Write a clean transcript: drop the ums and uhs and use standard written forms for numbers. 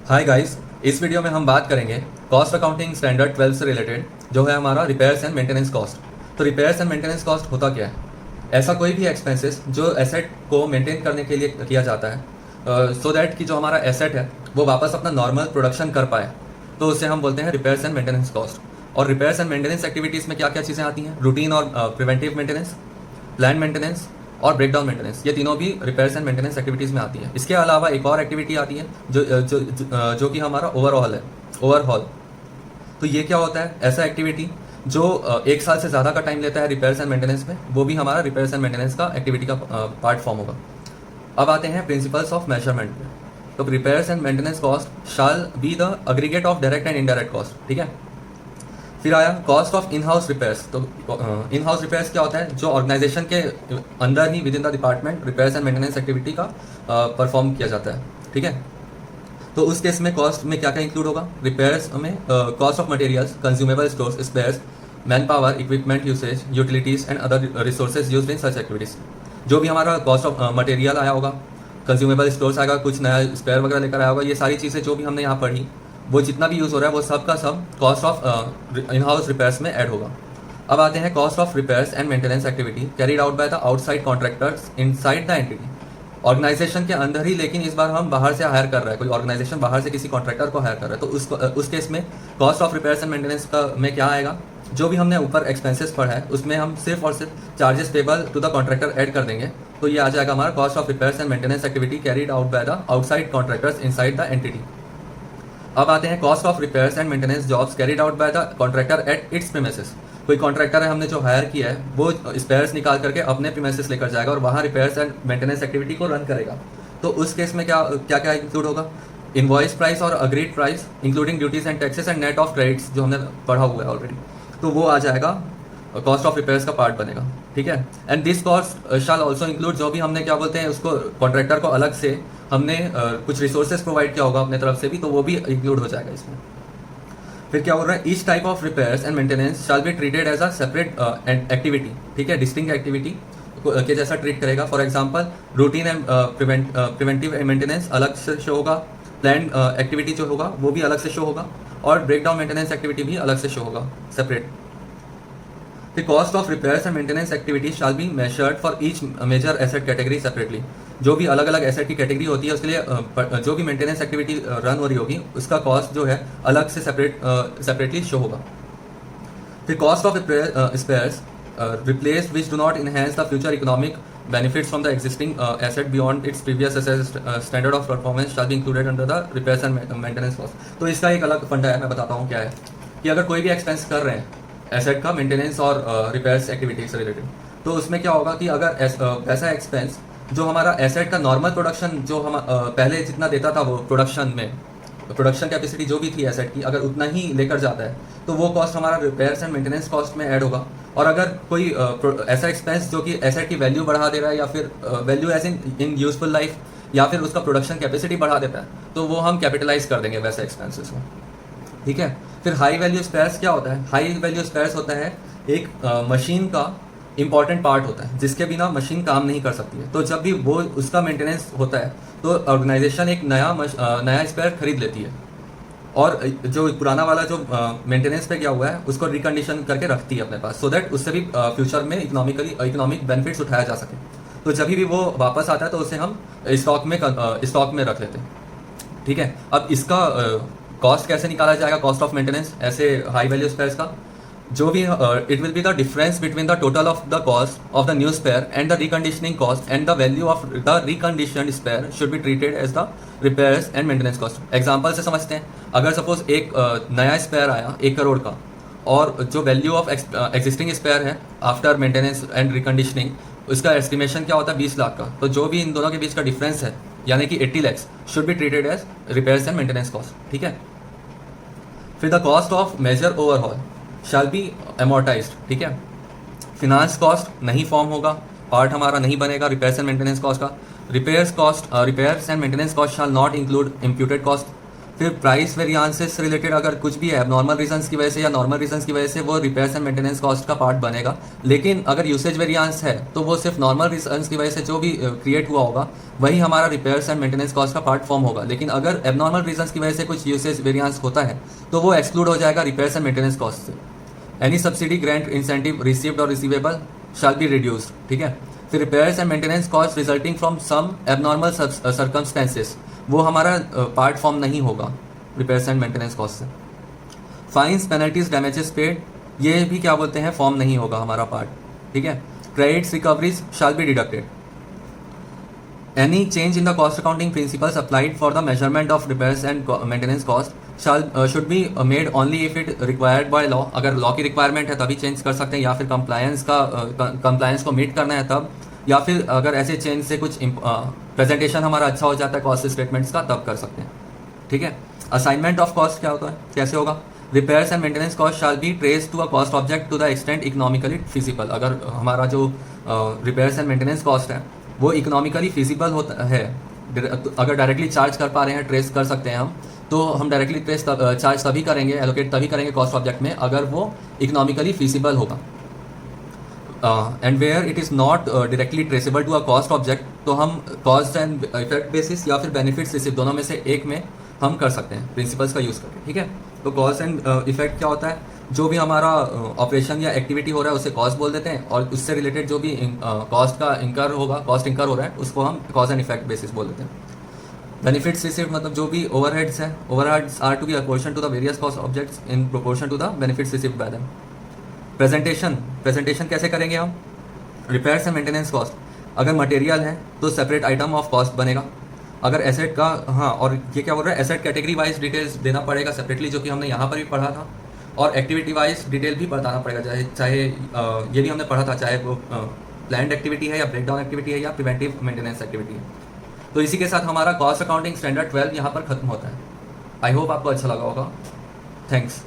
Hi guys, इस video में हम बात करेंगे कॉस्ट अकाउंटिंग स्टैंडर्ड 12 से रिलेटेड जो है हमारा रिपेयर्स एंड मेंटेनेंस कॉस्ट। तो रिपेयर्स एंड मेंटेनेंस कॉस्ट होता क्या है? ऐसा कोई भी एक्सपेंसेस जो एसेट को मेंटेन करने के लिए किया जाता है सो दैट कि जो हमारा एसेट है वो वापस अपना नॉर्मल प्रोडक्शन कर पाए, तो उसे हम बोलते हैं रिपेयर्स एंड मेंटेनेंस कॉस्ट। और रिपेयर्स एंड मेंटेनेंस एक्टिविटीज़ में क्या क्या चीज़ें आती हैं? रूटीन और प्रिवेंटिव मेंटेनेंस, प्लान मेंटेनेंस और ब्रेकडाउन मेंटेनेंस, ये तीनों भी रिपेयर्स एंड मेंटेनेंस एक्टिविटीज़ में आती है। इसके अलावा एक और एक्टिविटी आती है जो कि हमारा ओवरऑल है, ओवरहॉल। तो ये क्या होता है? ऐसा एक्टिविटी जो एक साल से ज़्यादा का टाइम लेता है रिपेयर्स एंड मेंटेनेंस में, वो भी हमारा रिपेयर्स एंड मेंटेनेंस का एक्टिविटी का पार्ट फॉर्म होगा। अब आते हैं प्रिंसिपल्स ऑफ मेजरमेंट पे। तो repairs and maintenance cost shall be the aggregate of direct and indirect cost, ठीक है। फिर आया cost of in house repairs. तो इन हाउस रिपेयर्स क्या होता है? जो ऑर्गेनाइजेशन के अंदर ही within the department repairs and maintenance activity का परफॉर्म किया जाता है, ठीक है। तो उस केस में कॉस्ट में क्या क्या इंक्लूड होगा? रिपेयर्स में cost of materials, consumable stores, spares, man power, equipment usage, utilities and other resources used in such activities. जो भी हमारा कॉस्ट ऑफ मटेरियल आया होगा, कंज्यूमेबल स्टोर्स आएगा, कुछ नया स्पेयर वगैरह लेकर आया होगा, ये सारी चीज़ें जो भी हमने यहाँ पढ़ी, वो जितना भी यूज़ हो रहा है वो सब का सब cost of in house repairs में ऐड होगा। अब आते हैं cost of repairs and maintenance activity carried out by the outside contractors inside the entity. Organisation के अंदर ही, लेकिन इस बार हम बाहर से हायर कर रहा है, कोई ऑर्गेनाइजेशन बाहर से किसी कॉन्ट्रैक्टर को हायर कर रहा है, तो उस केस में cost of repairs and maintenance का में क्या आएगा? जो भी हमने ऊपर एक्सपेंसेस पढ़ा है उसमें हम सिर्फ और सिर्फ charges payable to the contractor add कर देंगे, तो ये आ जाएगा हमारा cost of repairs and maintenance activity carried out by the outside contractors inside the entity. अब आते हैं cost of repairs and maintenance jobs carried out by the contractor at its premises. कोई कॉन्ट्रैक्टर है हमने जो हायर किया है, वो स्पेयर्स निकाल करके अपने प्रीमिसेस लेकर जाएगा और वहाँ रिपेयर्स एंड मेंटेनेंस एक्टिविटी को रन करेगा। तो उस केस में क्या क्या क्या इंक्लूड होगा? इनवॉइस प्राइस और agreed price including duties and taxes and net of credits, जो हमने पढ़ा हुआ है ऑलरेडी, तो वो आ जाएगा कॉस्ट ऑफ रिपेयर्स का पार्ट बनेगा, ठीक है। And this cost shall also include, जो भी हमने क्या बोलते हैं उसको, कॉन्ट्रैक्टर को अलग से हमने कुछ रिसोर्सेज प्रोवाइड किया होगा अपने तरफ से भी, तो वो भी इंक्लूड हो जाएगा इसमें। फिर क्या बोल रहा है? Each type of repairs and maintenance shall be treated as a separate activity, ठीक है, डिस्टिंक्ट एक्टिविटी के जैसा ट्रीट करेगा। For example routine and preventive maintenance अलग से शो होगा, प्लान एक्टिविटी जो होगा वो भी अलग से शो होगा, और ब्रेकडाउन मेंटेनेंस एक्टिविटी भी अलग से शो होगा, separate. The cost of repairs and maintenance activities shall be measured for each major asset category separately। जो भी अलग अलग एसेट की कैटेगरी होती है उसके लिए जो भी मेंटेनेंस एक्टिविटी रन हो रही होगी उसका कॉस्ट जो है अलग से सेपरेटली शो होगा। फिर cost of spares replace which do not enhance the future economic benefits from the existing asset beyond its previous standard of performance shall be included under the repairs and maintenance cost। तो इसका एक अलग फंडा है, मैं बताता हूँ क्या है। कि अगर कोई भी एक्सपेंस कर रहे हैं एसेट का मेंटेनेंस और रिपेयर्स एक्टिविटी से रिलेटेड, तो उसमें क्या होगा कि अगर ऐसा एक्सपेंस जो हमारा एसेट का नॉर्मल प्रोडक्शन जो हम पहले जितना देता था, वो प्रोडक्शन कैपेसिटी जो भी थी एसेट की, अगर उतना ही लेकर जाता है तो वो कॉस्ट हमारा रिपेयर्स एंड मेंटेनेंस कॉस्ट में ऐड होगा। और अगर कोई ऐसा एक्सपेंस जो कि एसेट की वैल्यू बढ़ा दे रहा है, या फिर value as in useful life, या फिर उसका प्रोडक्शन कैपेसिटी बढ़ा देता है, तो वो हम कैपिटलाइज कर देंगे वैसे एक्सपेंसेस को, ठीक है। फिर हाई वैल्यू स्पेयर्स क्या होता है? हाई वैल्यू स्पेयर्स होता है एक मशीन का इंपॉर्टेंट पार्ट होता है जिसके बिना मशीन काम नहीं कर सकती है। तो जब भी वो उसका मेंटेनेंस होता है तो ऑर्गेनाइजेशन एक नया स्पेयर खरीद लेती है, और जो पुराना वाला जो मेंटेनेंस पे गया हुआ है उसको रिकंडीशन करके रखती है अपने पास, सो दैट उससे भी फ्यूचर में इकोनॉमिक बेनिफिट्स उठाया जा सके। तो जब भी वो वापस आता है तो उसे हम स्टॉक में रख लेते हैं, ठीक है। अब इसका कॉस्ट कैसे निकाला जाएगा? कॉस्ट ऑफ मेंटेनेंस ऐसे हाई वैल्यू स्पेयर्स का जो भी it will be the difference between the total of the cost of the new spare and the reconditioning cost, and the value of the reconditioned spare should be treated as the repairs and maintenance cost. Example से समझते हैं। अगर suppose एक नया spare आया 1 करोड़ का, और जो वैल्यू ऑफ एग्जिस्टिंग स्पेयर है आफ्टर मेंटेनेंस एंड रिकंडीशनिंग, उसका एस्टिमेशन क्या होता है 20 लाख का, तो जो भी इन दोनों के बीच का डिफरेंस है यानी कि 80 lakhs should be treated as repairs and maintenance cost, ठीक है। फिर the cost of major overhaul shall be amortised, ठीक है। फिनांस कॉस्ट नहीं फॉर्म होगा, पार्ट हमारा नहीं बनेगा रिपेयर्स एंड मेंटेनेंस कॉस्ट का। Repairs and maintenance cost shall not include imputed cost. फिर प्राइस वेरियांसेस रिलेटेड अगर कुछ भी है नॉर्मल रीजंस की वजह से या नॉर्मल रीजंस की वजह से, वो रिपेयर्स एंड मेंटेनेंस कॉस्ट का पार्ट बनेगा। लेकिन अगर यूसेज वेरियांस है तो वो सिर्फ नॉर्मल रीजंस की वजह से जो भी क्रिएट हुआ होगा वही हमारा रिपेयर्स एंड मेंटेनेंस कॉस्ट का पार्ट फॉर्म होगा। लेकिन अगर एबनॉर्मल रीजंस की वजह से कुछ यूसेज वेरियांस होता है तो वो एक्सक्लूड हो जाएगा रिपेयर्स एंड मेंटेनेंस कॉस्ट से। Any subsidy grant incentive received और रिसीवेबल शैल बी रिड्यूस्ड, ठीक है। फिर repairs and maintenance cost resulting from some abnormal circumstances, वो हमारा पार्ट फॉर्म नहीं होगा रिपेयर्स एंड मेंटेनेंस कॉस्ट से। फाइन्स पेनल्टीज डैमेजेस पेड, ये भी क्या बोलते हैं, फॉर्म नहीं होगा हमारा पार्ट, ठीक है। Credits recoveries shall be deducted. Any change in the cost accounting principles applied for the measurement of repairs and maintenance cost should be made only if it required by law. अगर law की requirement है तभी change कर सकते हैं, या फिर compliance को मीट करना है तब, या फिर अगर ऐसे चेंज से कुछ प्रेजेंटेशन हमारा अच्छा हो जाता है कॉस्ट स्टेटमेंट्स का, तब कर सकते हैं, ठीक है। असाइनमेंट ऑफ कॉस्ट क्या होता है, कैसे होगा? Repairs and maintenance cost shall be trace to a cost object to the extent economically feasible. अगर हमारा जो रिपेयर्स एंड मेंटेनेंस कॉस्ट है वो इकोनॉमिकली फिजिबल होता है, अगर डायरेक्टली चार्ज कर पा रहे हैं, ट्रेस कर सकते हैं हम, तो हम डायरेक्टली ट्रेस चार्ज तभी करेंगे, एलोकेट तभी करेंगे कॉस्ट ऑब्जेक्ट में अगर वो इकोनॉमिकली फिजिबल होगा। And where it is not directly traceable to a cost object, तो हम कॉस्ट एंड इफेक्ट बेसिस या फिर बेनिफिट्स रिसीव, दोनों में से एक में हम कर सकते हैं प्रिंसिपल्स का यूज़ करके, ठीक है। तो कॉस्ट एंड इफेक्ट क्या होता है, जो भी हमारा ऑपरेशन या एक्टिविटी हो रहा है उसे कॉस्ट बोल देते हैं, और उससे रिलेटेड जो भी कॉस्ट का इंकर होगा, कॉस्ट इंकर हो रहा है, उसको हम कॉस्ट एंड इफेक्ट बेसिस बोल देते हैं। बेनिफिट्स रिसीव्ड मतलब जो भी ओवरहेड्स है, overheads are to be apportion to the various cost objects in proportion to the benefits received by them. Presentation कैसे करेंगे हम? रिपेयर्स एंड मेंटेनेंस कॉस्ट, अगर मटेरियल है तो सेपरेट आइटम ऑफ कॉस्ट बनेगा। अगर एसेट का, हाँ, और ये क्या बोल रहा है, एसेट कैटेगरी वाइज डिटेल्स देना पड़ेगा सेपरेटली, जो कि हमने यहाँ पर भी पढ़ा था, और एक्टिविटी वाइज डिटेल भी बताना पड़ेगा, चाहे ये भी हमने पढ़ा था, चाहे वो प्लान्ड एक्टिविटी है या ब्रेकडाउन एक्टिविटी है या प्रिवेंटिव मेंटेनेंस एक्टिविटी है। तो इसी के साथ हमारा कॉस्ट अकाउंटिंग स्टैंडर्ड 12 यहाँ पर खत्म होता है। आई होप आपको अच्छा लगा होगा। थैंक्स।